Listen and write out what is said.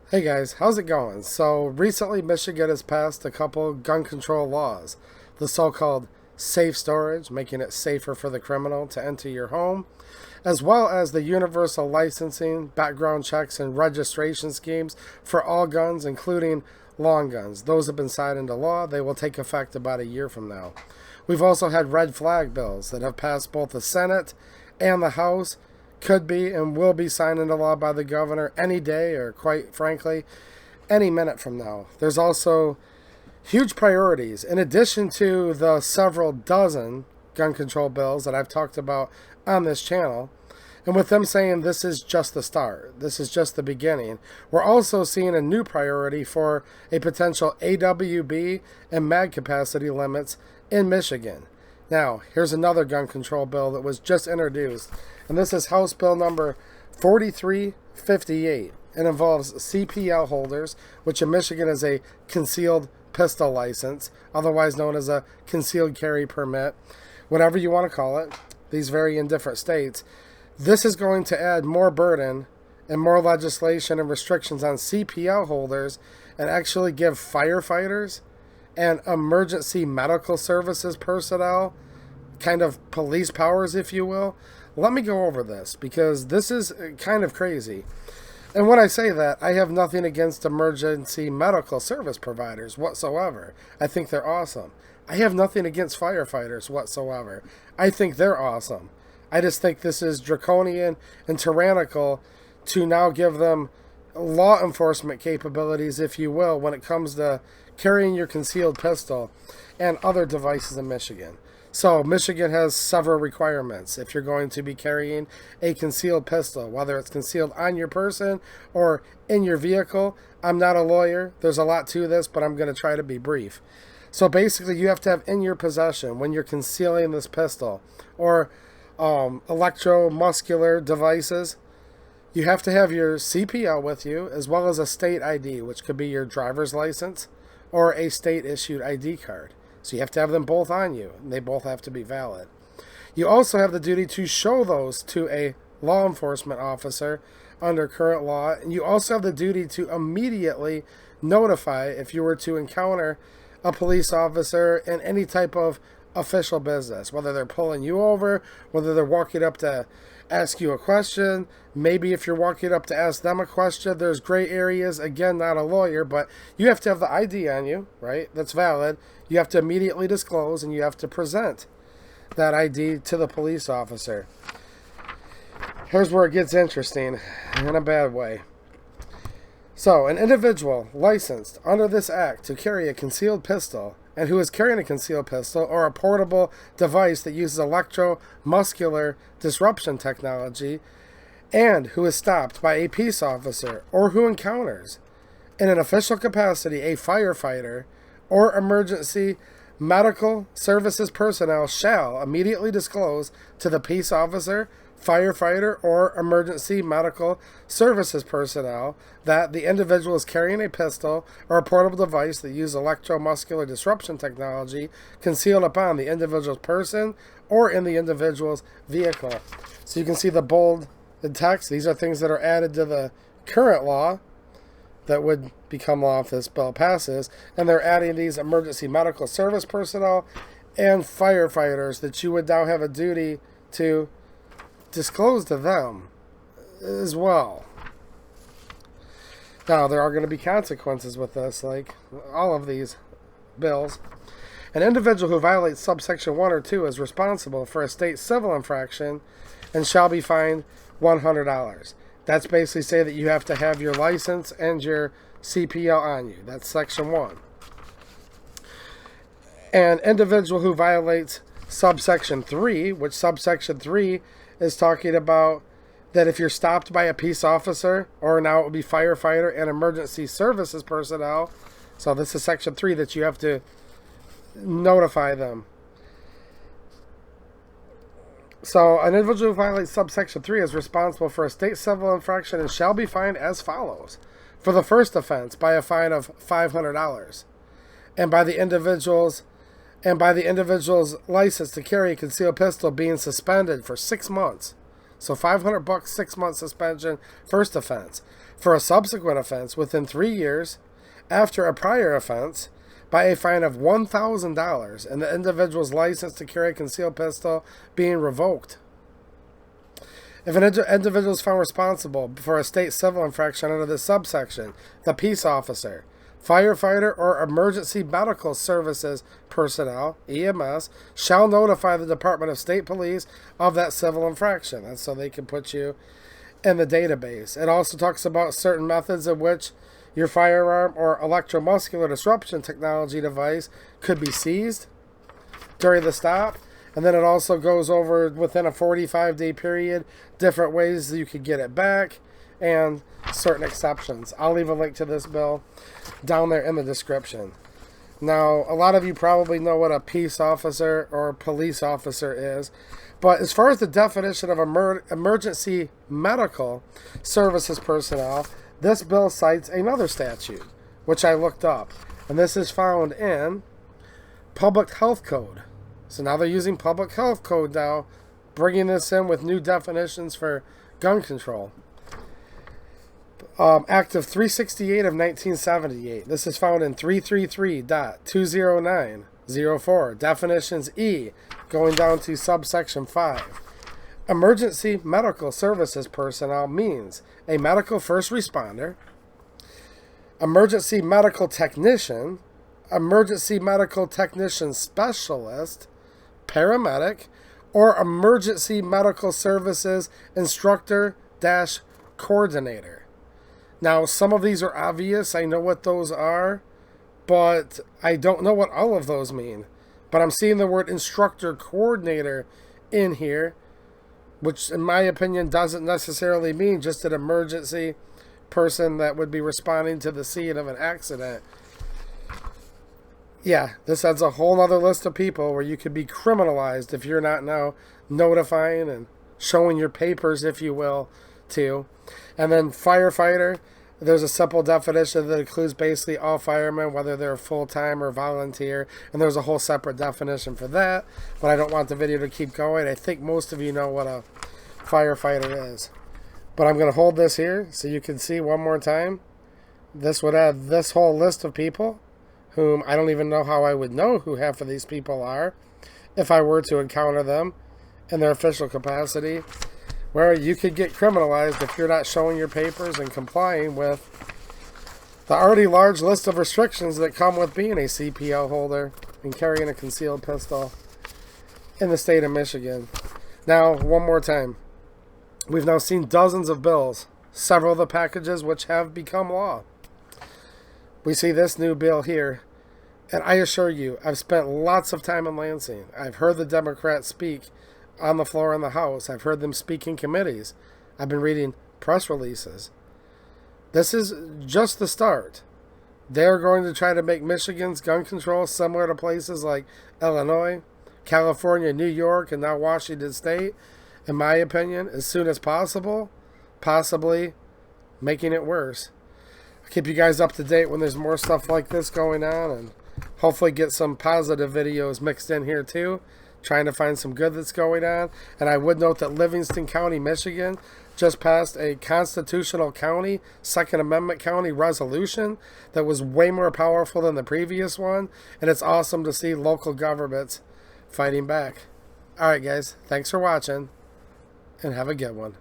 Hey guys, how's it going? So recently Michigan has passed a couple gun control laws. The so-called safe storage, making it safer for the criminal to enter your home, as well as the universal licensing, background checks, and registration schemes for all guns, including long guns. Those have been signed into law. They will take effect about a year from now. We've also had red flag bills that have passed both the Senate and the House, could be and will be signed into law by the governor any day, or quite frankly, any minute from now. There's also huge priorities. In addition to the several dozen gun control bills that I've talked about on this channel, and with them saying this is just the start, this is just the beginning, we're also seeing a new priority for a potential AWB and MAG capacity limits in Michigan. Now, here's another gun control bill that was just introduced, and this is House Bill number 4358. It involves CPL holders, which in Michigan is a concealed pistol license, otherwise known as a concealed carry permit, whatever you want to call it. These vary in different states. This is going to add more burden and more legislation and restrictions on CPL holders and actually give firefighters and emergency medical services personnel kind of police powers, if you will. Let me go over this because this is kind of crazy. And when I say that, I have nothing against emergency medical service providers whatsoever. I think they're awesome. I have nothing against firefighters whatsoever. I think they're awesome. I just think this is draconian and tyrannical to now give them law enforcement capabilities, if you will, when it comes to carrying your concealed pistol and other devices in Michigan. So Michigan has several requirements if you're going to be carrying a concealed pistol, whether it's concealed on your person or in your vehicle. I'm not a lawyer. There's a lot to this, but I'm going to try to be brief. So basically, you have to have in your possession, when you're concealing this pistol or electromuscular devices, you have to have your CPL with you, as well as a state ID, which could be your driver's license or a state-issued ID card. So you have to have them both on you, and they both have to be valid. You also have the duty to show those to a law enforcement officer under current law, and you also have the duty to immediately notify if you were to encounter a police officer in any type of official business, whether they're pulling you over, whether they're walking up to ask you a question. Maybe if you're walking up to ask them a question, there's gray areas. Again, not a lawyer, but you have to have the ID on you, right? That's valid. You have to immediately disclose, and you have to present that ID to the police officer. Here's where it gets interesting in a bad way. So, an individual licensed under this act to carry a concealed pistol and who is carrying a concealed pistol or a portable device that uses electromuscular disruption technology and who is stopped by a peace officer or who encounters in an official capacity a firefighter or emergency medical services personnel shall immediately disclose to the peace officer, firefighter, or emergency medical services personnel that the individual is carrying a pistol or a portable device that uses electromuscular disruption technology concealed upon the individual's person or in the individual's vehicle. So you can see the bold text. These are things that are added to the current law that would become law if this bill passes, and they're adding these emergency medical service personnel and firefighters that you would now have a duty to disclose to them as well. Now, there are going to be consequences with this, like all of these bills. An individual who violates subsection 1 or 2 is responsible for a state civil infraction and shall be fined $100. That's basically say that you have to have your license and your CPL on you. That's section 1. An individual who violates subsection 3, which subsection 3 is talking about that if you're stopped by a peace officer, or now it would be firefighter and emergency services personnel, so this is section 3 that you have to notify them. So an individual who violates subsection 3 is responsible for a state civil infraction and shall be fined as follows. For the first offense, by a fine of $500, and by the individual's license to carry a concealed pistol being suspended for 6 months. So $500, 6-month suspension, first offense. For a subsequent offense, within 3 years after a prior offense, by a fine of $1,000 and the individual's license to carry a concealed pistol being revoked. If an individual is found responsible for a state civil infraction under this subsection, the peace officer, firefighter, or emergency medical services personnel, EMS, shall notify the Department of State Police of that civil infraction. That's so they can put you in the database. It also talks about certain methods in which your firearm or electromuscular disruption technology device could be seized during the stop. And then it also goes over, within a 45-day period, different ways that you could get it back and certain exceptions. I'll leave a link to this bill down there in the description. Now, a lot of you probably know what a peace officer or police officer is. But as far as the definition of emergency medical services personnel, this bill cites another statute, which I looked up. And this is found in Public Health Code. So now they're using Public Health Code now, bringing this in with new definitions for gun control. Act of 368 of 1978. This is found in 333.20904. Definitions E, going down to subsection 5. Emergency medical services personnel means a medical first responder, emergency medical technician, emergency medical technician specialist, paramedic, or emergency medical services instructor-coordinator. Now, some of these are obvious. I know what those are, but I don't know what all of those mean. But I'm seeing the word instructor-coordinator in here, which in my opinion doesn't necessarily mean just an emergency person that would be responding to the scene of an accident. Yeah, this adds a whole other list of people where you could be criminalized if you're not now notifying and showing your papers, if you will, too. And then firefighter, there's a simple definition that includes basically all firemen, whether they're full-time or volunteer. And there's a whole separate definition for that. But I don't want the video to keep going. I think most of you know what a firefighter is. But I'm going to hold this here so you can see one more time. This would add this whole list of people, whom I don't even know how I would know who half of these people are if I were to encounter them in their official capacity, where you could get criminalized if you're not showing your papers and complying with the already large list of restrictions that come with being a CPL holder and carrying a concealed pistol in the state of Michigan. Now, one more time. We've now seen dozens of bills, several of the packages which have become law. We see this new bill here, and I assure you, I've spent lots of time in Lansing. I've heard the Democrats speak on the floor in the House. I've heard them speak in committees. I've been reading press releases. This is just the start. They're going to try to make Michigan's gun control similar to places like Illinois, California, New York, and now Washington State, in my opinion, as soon as possible, possibly making it worse. I'll keep you guys up to date when there's more stuff like this going on, and hopefully get some positive videos mixed in here too, trying to find some good that's going on. And I would note that Livingston County, Michigan just passed a constitutional county, Second Amendment county resolution that was way more powerful than the previous one, and it's awesome to see local governments fighting back. Alright guys, thanks for watching, and have a good one.